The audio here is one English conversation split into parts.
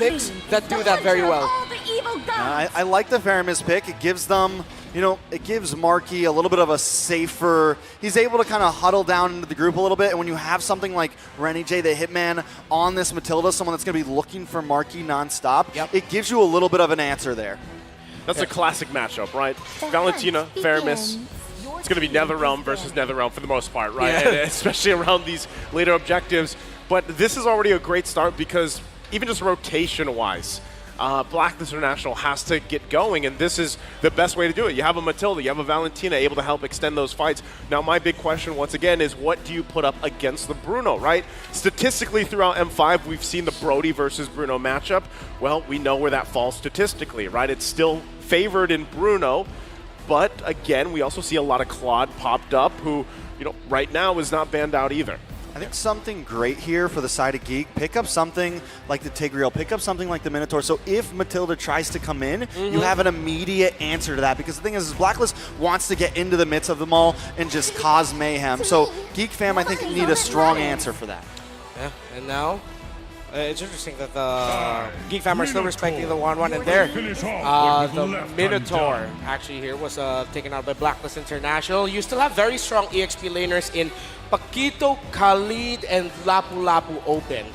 picks that do that very well. I like the Faramis pick. It gives them, it gives Marky a little bit of a safer, he's able to kind of huddle down into the group a little bit, and when you have something like Rennie J, the Hitman, on this Matilda, someone that's going to be looking for Marky nonstop, it gives you a little bit of an answer there. That's a classic matchup, right? Valentina, Faramis. It's going to be NetherRealm versus NetherRealm for the most part, right? Yeah. And especially around these later objectives. But this is already a great start because even just rotation-wise, Blacklist International has to get going, and this is the best way to do it. You have a Matilda, you have a Valentina able to help extend those fights. Now, my big question, once again, is what do you put up against the Bruno, right? Statistically, throughout M5, we've seen the Brody versus Bruno matchup. Well, we know where that falls statistically, right? It's still favored in Bruno, but again, we also see a lot of Claude popped up who, right now is not banned out either. I think something great here for the side of Geek, pick up something like the Tigreal, pick up something like the Minotaur. So if Matilda tries to come in, you have an immediate answer to that. Because the thing is Blacklist wants to get into the midst of them all and just cause mayhem. So Geek fam, I think, need a strong answer for that. Yeah, and now it's interesting that the Geek fam are still respecting the 1-1 and there. The Minotaur actually here was taken out by Blacklist International. You still have very strong EXP laners in Paquito, Khalid, and Lapu Lapu open.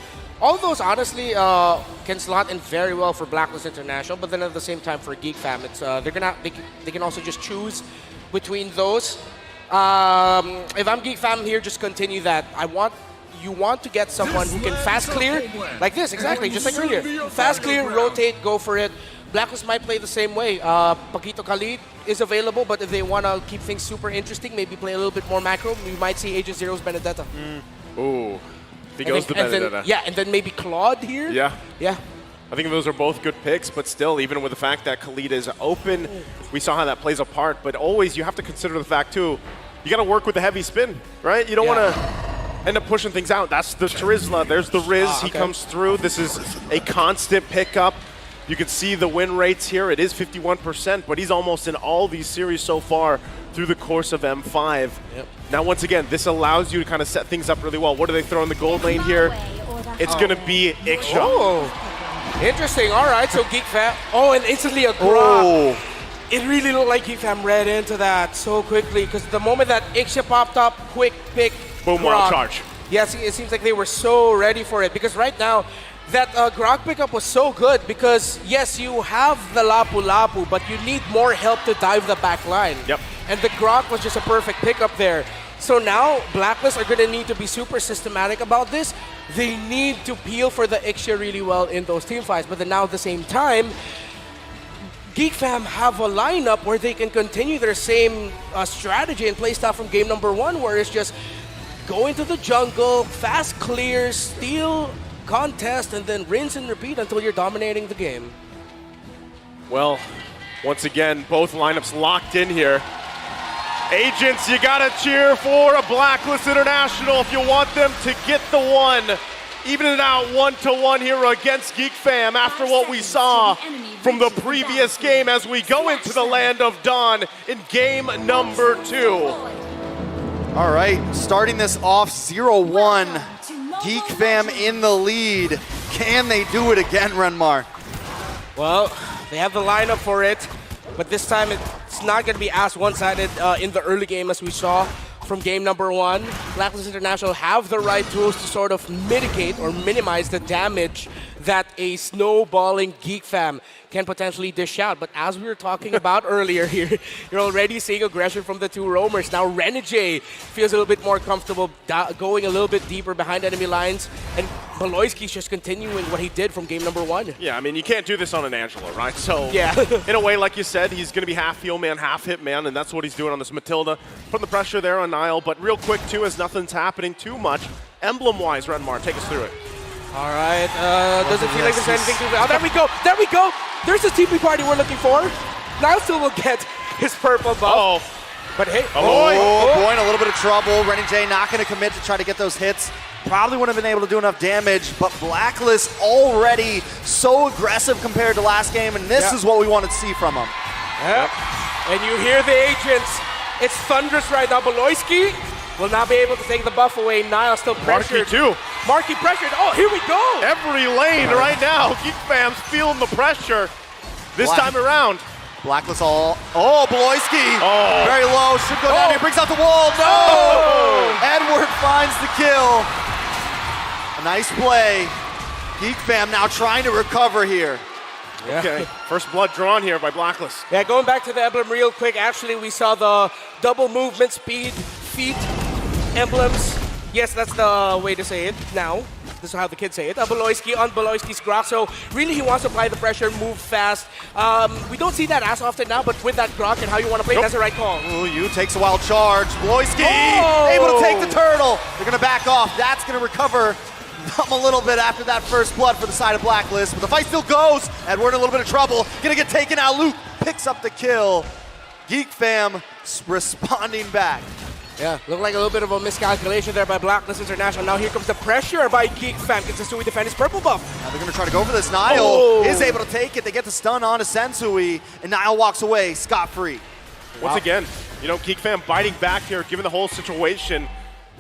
All those honestly can slot in very well for Blacklist International, but then at the same time for Geek fam, it's they can also just choose between those. If I'm Geek fam here, just continue that. You want to get someone who can fast clear, like this, exactly, just like earlier. Fast clear, rotate, go for it. Blacklist might play the same way. Paquito Khalid is available, but if they want to keep things super interesting, maybe play a little bit more macro, we might see Agent Zero's Benedetta. Ooh, he goes to Benedetta. And then maybe Claude here. Yeah. Yeah. I think those are both good picks, but still, even with the fact that Khalid is open, we saw how that plays a part, but always you have to consider the fact, too, you got to work with the heavy spin, right? You don't want to end up pushing things out. That's the Trizla. There's the Riz. He comes through. This is a constant pickup. You can see the win rates here. It is 51%, but he's almost in all these series so far through the course of M5. Yep. Now, once again, this allows you to kind of set things up really well. What do they throw in the gold lane here? It's going to be Ixia. Oh, interesting. All right, so Geek fam. Oh, and instantly a Grok. Oh. It really looked like Geek fam read into that so quickly because the moment that Ixia popped up, quick pick, boom, wild charge. Yes, it seems like they were so ready for it because right now, that Grok pickup was so good because, yes, you have the Lapu Lapu, but you need more help to dive the back line. Yep. And the Grok was just a perfect pickup there. So now, Blacklist are going to need to be super systematic about this. They need to peel for the Ixia really well in those team fights. But then now at the same time, Geek fam have a lineup where they can continue their same strategy and playstyle from game number 1, where it's just go into the jungle, fast clear, steal, contest, and then rinse and repeat until you're dominating the game. Well, once again, both lineups locked in here. Agents, you gotta cheer for a Blacklist International if you want them to get the one. Even it out 1-1 here against Geek fam after what we saw from the previous game as we go into the land of Dawn in game number 2. All right, starting this off 0-1. Geek fam in the lead. Can they do it again, Renmar? Well, they have the lineup for it, but this time it's not going to be as one-sided in the early game as we saw from game number 1. Blacklist International have the right tools to sort of mitigate or minimize the damage that a snowballing Geek fam can potentially dish out. But as we were talking about earlier here, you're already seeing aggression from the two roamers. Now Renijay feels a little bit more comfortable going a little bit deeper behind enemy lines, and Baloyski's just continuing what he did from game number 1. Yeah, I mean, you can't do this on an Angela, right? So, yeah. In a way, like you said, he's going to be half heal man, half hit man, and that's what he's doing on this Matilda. Putting the pressure there on Nile, but real quick, too, as nothing's happening too much, emblem-wise, Renmar, take us through it. All right, doesn't feel like there's anything to... Oh, there we go, there we go! There's the TP party we're looking for. Niall still will get his purple buff. Oh. But hey, boy, in a little bit of trouble. Rennie J not going to commit to try to get those hits. Probably wouldn't have been able to do enough damage, but Blacklist already so aggressive compared to last game, and this is what we wanted to see from him. Yep. And you hear the agents. It's thunderous right now. Baloyski will not be able to take the buff away. Niall still pressured. Marky too. Marky pressured. Oh, here we go. Every lane right now. Geek fam's feeling the pressure this time around. Blacklist all. Oh, Beloyski. Oh. Very low. Should go down here. Brings out the wall. No! Edward finds the kill. A nice play. Geek fam now trying to recover here. Yeah. Okay, first blood drawn here by Blacklist. Yeah, going back to the emblem real quick, actually we saw the double movement speed, feet, emblems. Yes, that's the way to say it now. This is how the kids say it. Beloyski on Beloyski's grok. So really he wants to apply the pressure, move fast. We don't see that as often now, but with that grok and how you want to play, that's the right call. Ooh, you takes a wild charge. Beloyski Oh! able to take the turtle. They're going to back off. That's going to recover a little bit after that first blood for the side of Blacklist, but the fight still goes. Edward in a little bit of trouble. Gonna get taken out. Luke picks up the kill. Geek fam responding back. Yeah, looked like a little bit of a miscalculation there by Blacklist International. Now here comes the pressure by Geek fam. Gets Sensui defend his purple buff. Now they're gonna try to go for this. Niall is able to take it. They get the stun on to Sensui, and Niall walks away scot-free. Once again, you know, Geek fam biting back here, given the whole situation.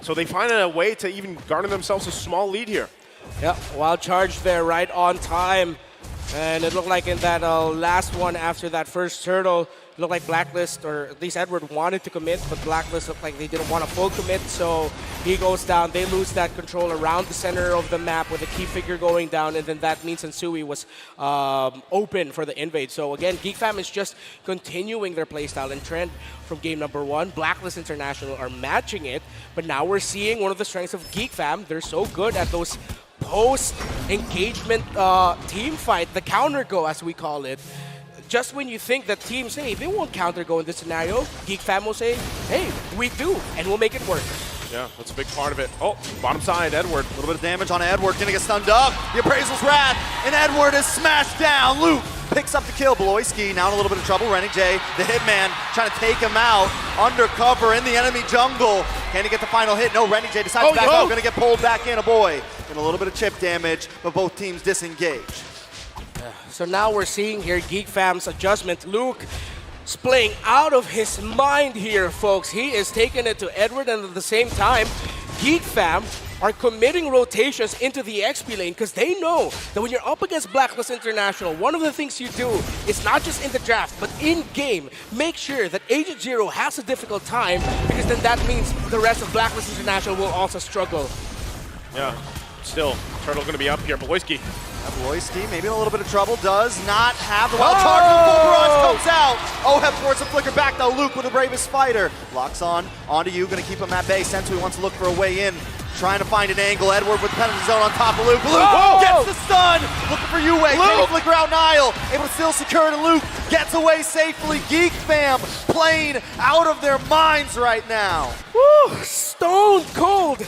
So they find a way to even garner themselves a small lead here. Yeah, wild charge there right on time. And it looked like in that last one after that first turtle, it looked like Blacklist, or at least Edward, wanted to commit, but Blacklist looked like they didn't want a full commit, so he goes down. They lose that control around the center of the map with a key figure going down, and then that means Sensui was open for the invade. So again, Geek fam is just continuing their playstyle and trend from game number 1. Blacklist International are matching it, but now we're seeing one of the strengths of Geek fam. They're so good at those post-engagement team fight, the counter go as we call it. Just when you think that teams, hey, they won't counter go in this scenario, Geek fam will say, hey, we do, and we'll make it work. Yeah, that's a big part of it. Oh, bottom side, Edward. A little bit of damage on Edward, gonna get stunned up. The appraisal's wrath, and Edward is smashed down. Luke picks up the kill. Beloyski now in a little bit of trouble. Renny J, the hitman, trying to take him out. Undercover in the enemy jungle. Can he get the final hit? No, Renny J decides to back out. Gonna get pulled back in, a boy. And a little bit of chip damage, but both teams disengage. So now we're seeing here Geek fam's adjustment. Luke is playing out of his mind here, folks. He is taking it to Edward, and at the same time, Geek fam are committing rotations into the XP lane because they know that when you're up against Blacklist International, one of the things you do is not just in the draft, but in-game, make sure that Agent Zero has a difficult time, because then that means the rest of Blacklist International will also struggle. Yeah, still, Turtle gonna be up here. Beloyski. Beloyski maybe in a little bit of trouble, does not have the wild charge. The full barrage comes out. Oheb forces a flicker back though. Luke with the bravest fighter. Locks on, onto you, gonna keep him at bay. Sensui wants to look for a way in. Trying to find an angle. Edward with the penalty zone on top of Luke. Luke gets the stun. Looking for Yue. Can he flicker out Niall? Able to still secure it, and Luke gets away safely. Geek fam playing out of their minds right now. Woo! Stone cold.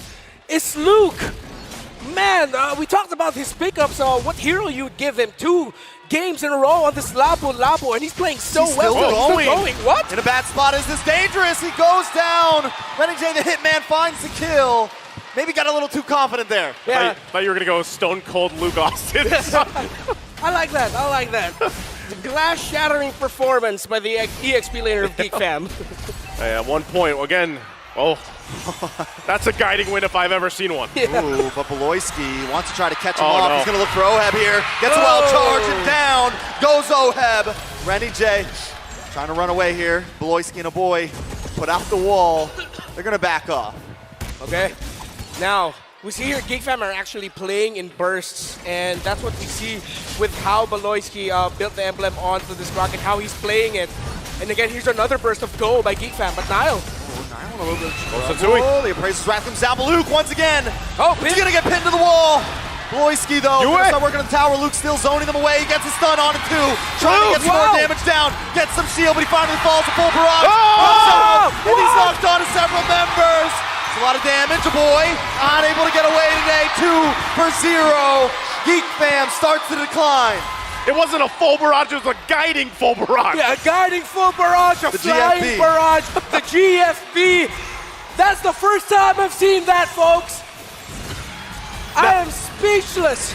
It's Luke. Man, we talked about his pickups. What hero you would give him 2 games in a row on this Lapo, and he's playing so well. Still going. What? In a bad spot. Is this dangerous? He goes down. Renny J, the hitman, finds the kill. Maybe got a little too confident there. Yeah. Thought you were gonna go Stone Cold Luke Austin. I like that. Glass-shattering performance by the EXP laner of Geek fam. Hey, at one point, again, that's a guiding win if I've ever seen one. Yeah. Ooh, but Beloyski wants to try to catch him off. He's going to look for Oheb here. Gets a wild charge and down goes Oheb. Renny J trying to run away here. Beloyski and a boy put out the wall. They're going to back off. Okay. Now, we see here Geek fam are actually playing in bursts, and that's what we see with how Beloyski built the emblem onto this rocket, how he's playing it. And again, here's another burst of go by Geek fam, but Niall. Niall a little bit of Sensui. trouble. The appraiser's wrath comes down, but Luke once again. He's going to get pinned to the wall. Beloyski, though, gonna start working on the tower. Luke still zoning them away. He gets a stun on it, too. Trying to get some more damage down. Gets some shield, but he finally falls to full barrage. And he's knocked on to several members. It's a lot of damage. A boy unable to get away today. 2-0. Geek fam starts to decline. It wasn't a full barrage, it was a guiding full barrage. Yeah, a guiding full barrage, a flying GFB. barrage, the GFB. That's the first time I've seen that, folks. I am speechless.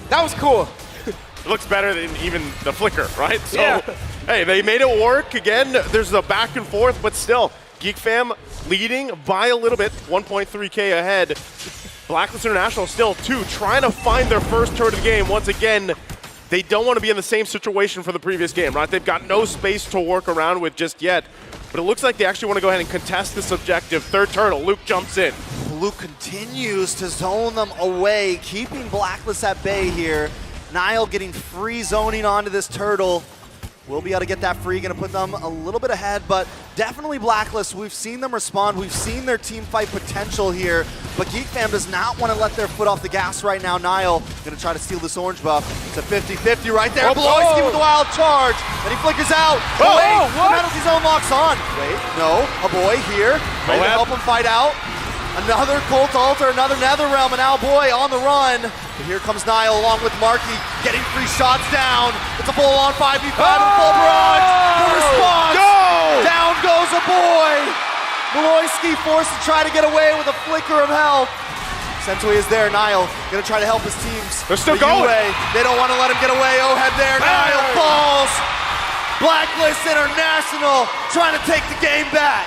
That was cool. It looks better than even the flicker, right? So, yeah. Hey, they made it work. Again, there's a back and forth, but still, Geek fam leading by a little bit, 1.3K ahead. Blacklist International still, too, trying to find their first turret of the game. Once again, they don't want to be in the same situation for the previous game, right? They've got no space to work around with just yet. But it looks like they actually want to go ahead and contest this objective. Third turtle, Luke jumps in. Luke continues to zone them away, keeping Blacklist at bay here. Niall getting free zoning onto this turtle. We'll be able to get that free, gonna put them a little bit ahead, but definitely Blacklist. We've seen them respond, we've seen their team fight potential here, but Geek Fam does not want to let their foot off the gas right now. Niall gonna try to steal this orange buff. It's a 50-50 right there. Bloisky with the wild charge, and he flickers out. Oh, wait, what? the penalty zone locks on. Wait, no, a boy here, ready to help him fight out. Another Colt Altar, another Netherrealm, and now Boy on the run. But here comes Niall along with Marky, getting free shots down. It's a full-on 5v5 and full barrage. The response, down goes a Boy. Bloisky forced to try to get away with a flicker of health. Sensui is there, Niall gonna try to help his teams. They're still going. They don't want to let him get away. Ohead there, Niall falls. Blacklist International trying to take the game back.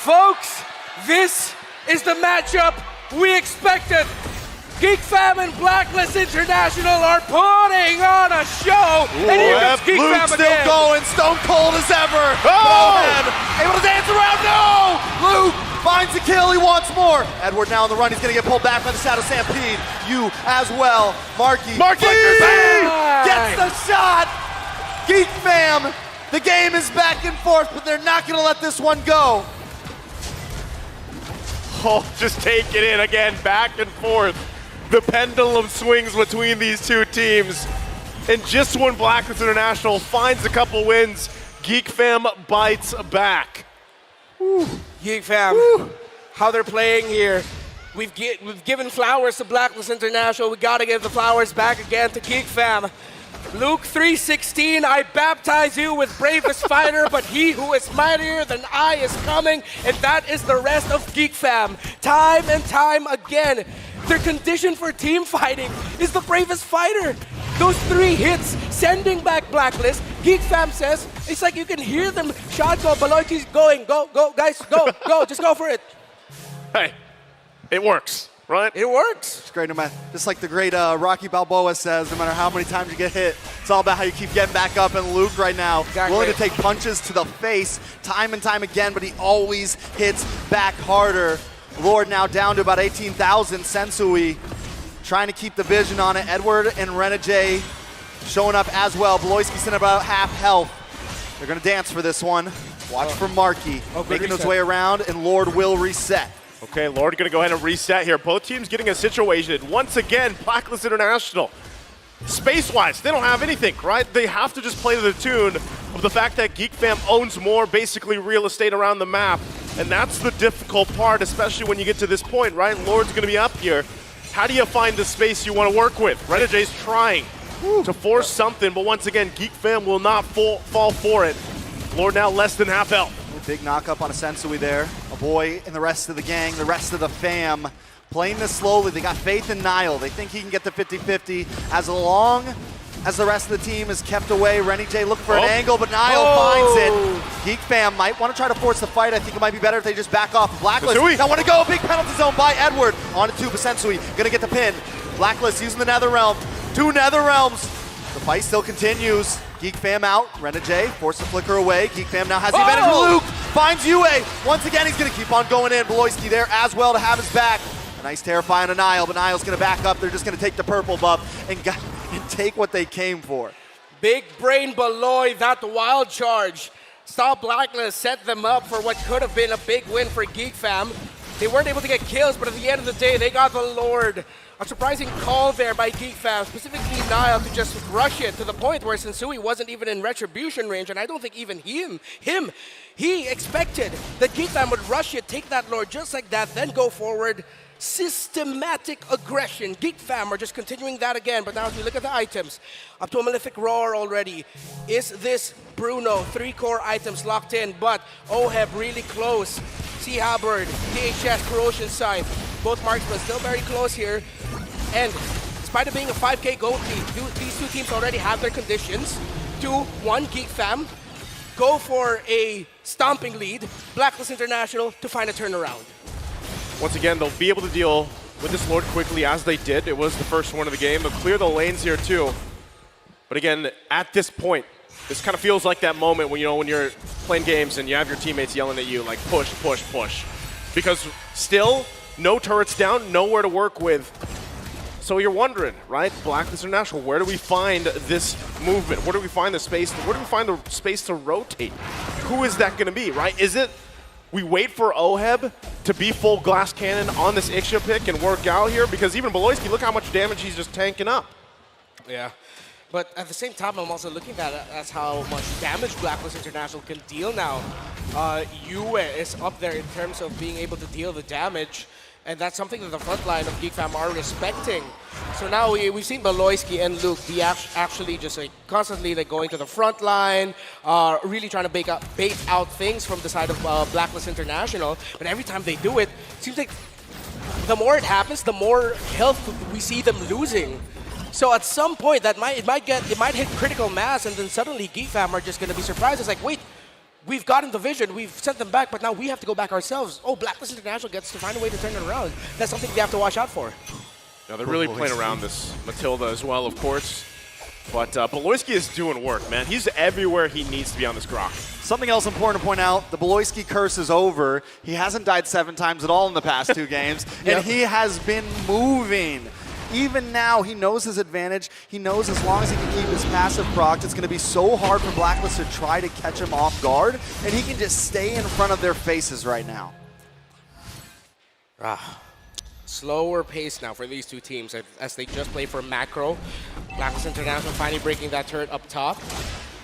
Folks, this is the matchup we expected. Geek Fam and Blacklist International are putting on a show. And here comes Geek Fam still again. going, stone cold as ever. Able to dance around, no! Luke finds the kill, he wants more. Edward now on the run, he's gonna get pulled back by the Shadow Stampede. You as well, Marky. Gets the shot! Geek Fam, the game is back and forth, but they're not gonna let this one go. Oh, just take it in again, back and forth. The pendulum swings between these two teams. And just when Blacklist International finds a couple wins, Geek Fam bites back. Woo. Geek Fam, how they're playing here. We've given flowers to Blacklist International. We gotta give the flowers back again to Geek Fam. Luke 3:16, I baptize you with bravest fighter, but he who is mightier than I is coming, and that is the rest of Geek Fam. Time and time again, their condition for team fighting is the bravest fighter. Those 3 hits, sending back Blacklist. Geek Fam says, it's like you can hear them shout go, Beloiti's going, go, guys, go, just go for it. Hey, it works. Right? It works. It's great, no matter, just like the great Rocky Balboa says, no matter how many times you get hit, it's all about how you keep getting back up. And Luke right now, willing to take punches to the face time and time again, but he always hits back harder. Lord now down to about 18,000. Sensui trying to keep the vision on it. Edward and Renegade showing up as well. Bloisky's in about half health. They're going to dance for this one. Watch for Marky, making his way around, and Lord will reset. Okay, Lord gonna go ahead and reset here. Both teams getting a situation. Once again, Blacklist International. Space-wise, they don't have anything, right? They have to just play to the tune of the fact that Geek Fam owns more, basically, real estate around the map. And that's the difficult part, especially when you get to this point, right? Lord's gonna be up here. How do you find the space you want to work with? Renegade's trying to force something, but once again, Geek Fam will not fall for it. Lord now less than half health. Big knock-up on a Sensui there. A Boy and the rest of the gang, the rest of the fam, playing this slowly. They got faith in Niall. They think he can get the 50-50 as long as the rest of the team is kept away. Rennie J looking for an angle, but Niall finds it. Geek Fam might want to try to force the fight. I think it might be better if they just back off. Blacklist now want to go. Big penalty zone by Edward. On to 2, but Sensui gonna get the pin. Blacklist using the Netherrealm. 2 Netherrealms. The fight still continues. Geek Fam out. Renegade forced the flicker away. Geek Fam now has the advantage. Luke finds Yue. Once again, he's going to keep on going in. Beloisky there as well to have his back. A nice terrifying on Niall, but Niall's going to back up. They're just going to take the purple buff and take what they came for. Big brain Beloy, that wild charge. Stop Blacklist, set them up for what could have been a big win for Geek Fam. They weren't able to get kills, but at the end of the day, they got the Lord. A surprising call there by Geek Fam, specifically Niall, to just rush it to the point where Sensui wasn't even in retribution range, and I don't think even he expected that Geek Fam would rush it, take that Lord just like that, then go forward. Systematic aggression. Geek Fam are just continuing that again, but now if you look at the items, up to a Malefic Roar already. Is this Bruno? 3 core items locked in, but Oheb really close. Sea Halberd, DHS, Corrosion Scythe. Both marksmen still very close here. And despite it being a 5k gold lead, these 2 teams already have their conditions. 2-1 Geek Fam. Go for a stomping lead. Blacklist International to find a turnaround. Once again, they'll be able to deal with this Lord quickly as they did. It was the first one of the game. They'll clear the lanes here too. But again, at this point, this kind of feels like that moment when, when you're playing games and you have your teammates yelling at you like push, push, push. Because still, no turrets down, nowhere to work with. So you're wondering, right? Blacklist International, where do we find this movement? Where do we find the space? Where do we find the space to rotate? Who is that going to be, right? Is it we wait for Oheb to be full glass cannon on this Ixia pick and work out here? Because even Beloyski, look how much damage he's just tanking up. Yeah. But at the same time, I'm also looking at it as how much damage Blacklist International can deal now. Yue is up there in terms of being able to deal the damage. And that's something that the front line of Geek Fam are respecting. So now we've seen Beloyski and Luke be actually just like constantly like going to the front line, really trying to bait out things from the side of Blacklist International. But every time they do it, it seems like the more it happens, the more health we see them losing. So at some point, it might hit critical mass, and then suddenly Geek Fam are just going to be surprised. It's like, wait. We've gotten the vision, we've sent them back, but now we have to go back ourselves. Oh, Blacklist International gets to find a way to turn it around. That's something they have to watch out for. Now they're really playing around this Matilda as well, of course. But Beloyski is doing work, man. He's everywhere he needs to be on this Grok. Something else important to point out, the Beloyski curse is over. He hasn't died 7 times at all in the past 2 games, and he has been moving. Even now, he knows his advantage. He knows as long as he can keep his passive proc, it's going to be so hard for Blacklist to try to catch him off guard, and he can just stay in front of their faces right now. Slower pace now for these two teams as they just play for macro. Blacklist International finally breaking that turret up top.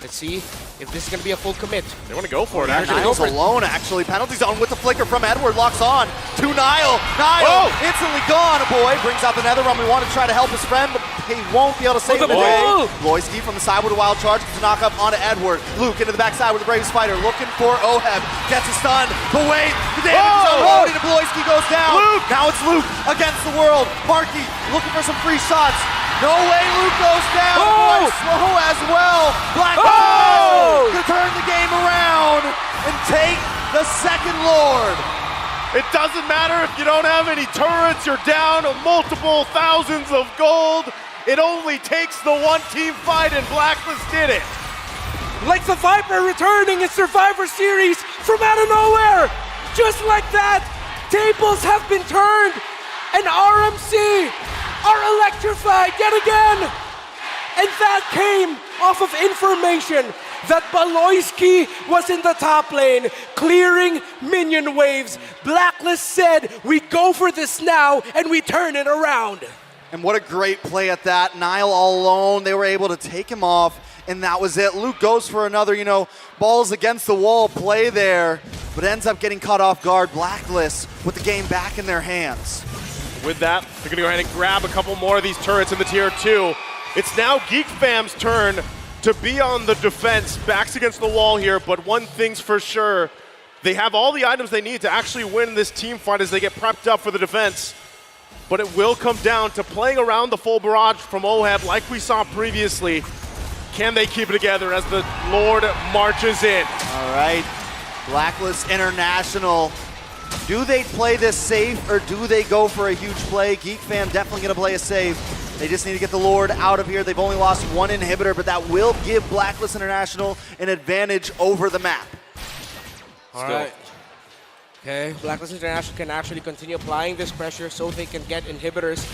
Let's see if this is going to be a full commit. They want to go for it, actually. Niall's alone, actually. Penalty zone with the flicker from Edward. Locks on to Niall. Niall instantly gone. Boy brings out the Netherrealm. We want to try to help his friend, but he won't be able to save the day. Beloyski from the side with a wild charge. Gets a knock up onto Edward. Luke into the backside with the Brave Spider. Looking for Oheb. Gets a stun. But wait, the damage is unloaded and Beloyski goes down. Luke. Now it's Luke against the world. Markey looking for some free shots. No way Luke goes down. Boy, slow as well. Blacklist to turn the game around and take the second Lord. It doesn't matter if you don't have any turrets, you're down multiple thousands of gold. It only takes the one-team fight, and Blacklist did it. Like the Viper returning in Survivor Series from out of nowhere. Just like that, tables have been turned, and RMC are electrified yet again. And that came off of information that Beloyski was in the top lane, clearing minion waves. Blacklist said, we go for this now, and we turn it around. And what a great play at that. Niall all alone, they were able to take him off, and that was it. Luke goes for another, balls against the wall play there, but ends up getting caught off guard. Blacklist with the game back in their hands. With that, they're going to go ahead and grab a couple more of these turrets in the tier 2. It's now Geek Fam's turn to be on the defense, backs against the wall here, but one thing's for sure, they have all the items they need to actually win this team fight as they get prepped up for the defense. But it will come down to playing around the full barrage from Oheb like we saw previously. Can they keep it together as the Lord marches in? All right, Blacklist International. Do they play this safe or do they go for a huge play? Geek Fam definitely going to play it safe. They just need to get the Lord out of here. They've only lost 1 inhibitor, but that will give Blacklist International an advantage over the map. All right. Okay, Blacklist International can actually continue applying this pressure so they can get inhibitors,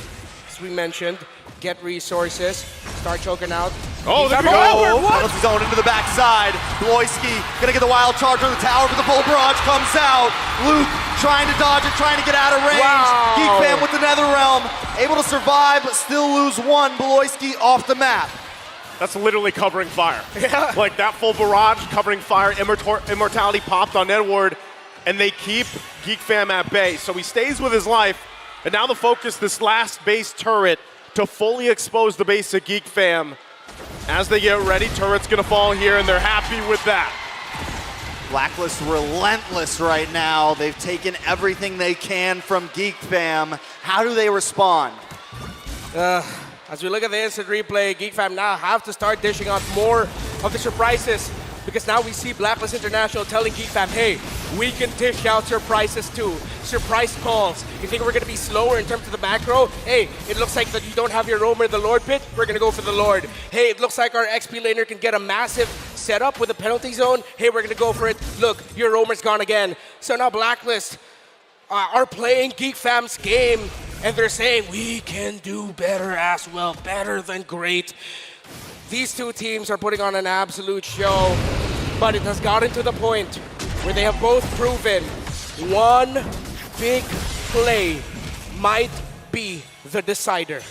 as we mentioned, get resources, start choking out. Oh, there we go! Penalty zone into the backside. Beloyski gonna get the wild charge on the tower, but the full barrage comes out. Luke trying to dodge it, trying to get out of range. Wow. Geek Fam with the Netherrealm, able to survive, but still lose 1. Beloyski off the map. That's literally covering fire. Like that full barrage covering fire, immortality popped on Edward, and they keep Geek Fam at bay. So he stays with his life, and now the focus, this last base turret, to fully expose the base of Geek Fam. As they get ready, turret's gonna fall here, and they're happy with that. Blacklist relentless right now. They've taken everything they can from Geek Fam. How do they respond? As we look at the instant replay, Geek Fam now have to start dishing out more of the surprises, because now we see Blacklist International telling Geek Fam, hey, we can dish out surprises too. surprise calls. You think we're going to be slower in terms of the back row? Hey, it looks like that you don't have your roamer in the Lord pit. We're going to go for the Lord. Hey, it looks like our XP laner can get a massive setup with a penalty zone. Hey, we're going to go for it. Look, your roamer's gone again. So now Blacklist are playing Geek Fam's game, and they're saying, we can do better as well, better than great. These two teams are putting on an absolute show, but it has gotten to the point where they have both proven one big play might be the decider.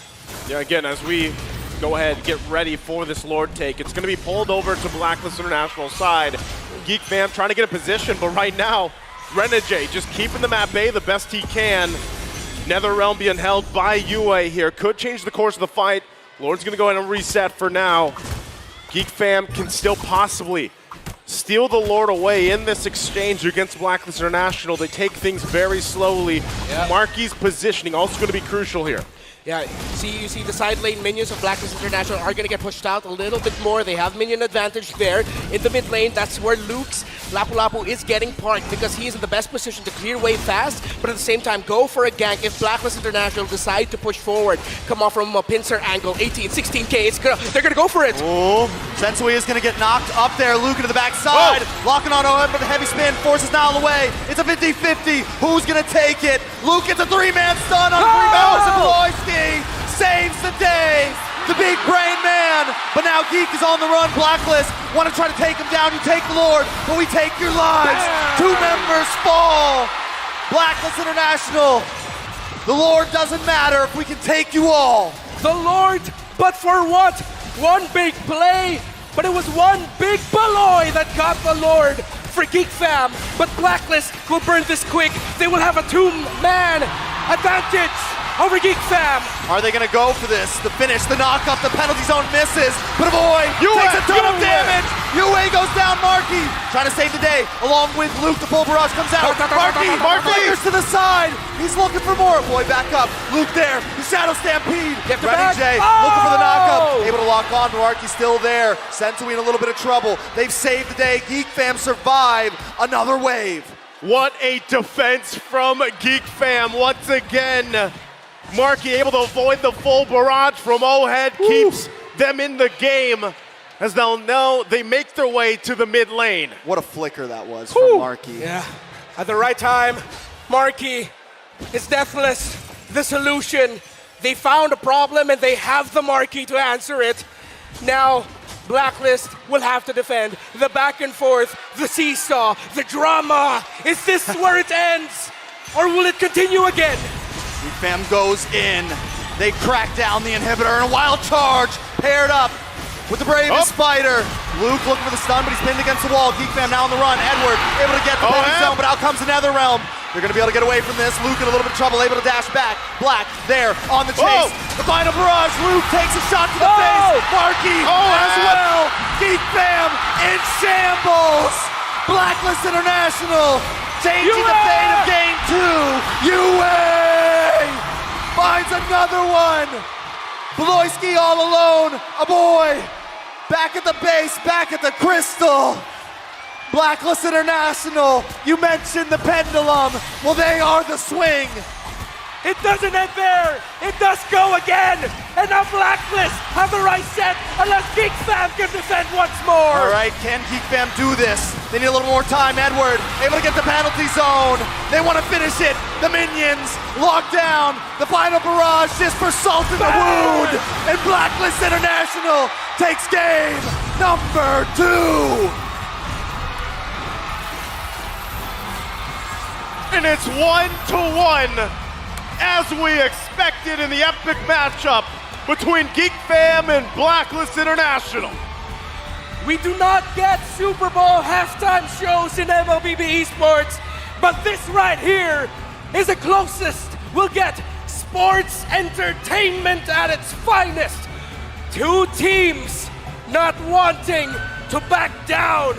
Yeah, again, as we go ahead, get ready for this Lord take, it's going to be pulled over to Blacklist International side. Geek Fam trying to get a position, but right now, Renegade just keeping them at bay the best he can. Netherrealm being held by UA here. Could change the course of the fight. Lord's going to go ahead and reset for now. Geek Fam can still possibly steal the Lord away in this exchange against Blacklist International. They take things very slowly. Yep. Marky's positioning also going to be crucial here. Yeah, you see the side lane minions of Blacklist International are going to get pushed out a little bit more. They have minion advantage there. In the mid lane, that's where Luke's Lapu Lapu is getting parked because he is in the best position to clear way fast, but at the same time, go for a gank if Blacklist International decide to push forward. Come off from a pincer angle, 18, 16K, they're going to go for it. Oh, Sensui is going to get knocked up there. Luke into the backside, locking on OM for the heavy spin, forces Nile away. It's a 50-50. Who's going to take it? Luke gets a three-man stun on 3 members of Loyski. Saves the day, the big brain man. But now Geek is on the run. Blacklist want to try to take him down. You take the Lord, but we take your lives. 2 members fall. Blacklist International. The Lord doesn't matter if we can take you all. The Lord, but for what? One big play, but it was one big Baloy that got the Lord for Geek Fam. But Blacklist will burn this quick. They will have a 2-man advantage over Geek Fam. Are they gonna go for this? The finish, the knock-up, the penalty zone misses, but Avoid takes a ton of damage. Yue goes down, Marky trying to save the day, along with Luke. The full barrage comes out. Marky fires to the side. He's looking for more. Boy, back up. Luke there. The Shadow Stampede. Ready, Jay, looking for the knock-up. Able to lock on, but Marky's still there. Sensui in a little bit of trouble. They've saved the day. Geek Fam survive another wave. What a defense from Geek Fam once again. Marky able to avoid the full barrage from O-Head, keeps them in the game as they'll know they make their way to the mid lane. What a flicker that was from Marky. Yeah, at the right time, Marky is deathless, the solution. They found a problem and they have the Marky to answer it. Now, Blacklist will have to defend. The back and forth, the seesaw, the drama. Is this where it ends? Or will it continue again? Geek Fam goes in. They crack down the inhibitor and a wild charge paired up with the bravest fighter. Luke looking for the stun, but he's pinned against the wall. Geek Fam now on the run. Edward able to get the penalty zone, but out comes the Netherrealm. They're going to be able to get away from this. Luke in a little bit of trouble, able to dash back. Black there on the chase. The final barrage. Luke takes a shot to the face. Marky as well. Geek Fam in shambles. Blacklist International changing the fate of game 2. UA finds another one. Bloisky all alone. A boy back at the base, back at the crystal. Blacklist International, you mentioned the pendulum. Well, they are the swing. It doesn't end there. It does go again. And now Blacklist have the right set unless Geek Fam can defend once more. All right, can Geek Fam do this? They need a little more time. Edward able to get the penalty zone. They want to finish it. The minions locked down. The final barrage just for salt in the wound. And Blacklist International takes game number 2. And it's 1-1, as we expected in the epic matchup between Geek Fam and Blacklist International. We do not get Super Bowl halftime shows in MLBB Esports, but this right here is the closest we'll get sports entertainment at its finest. 2 teams not wanting to back down.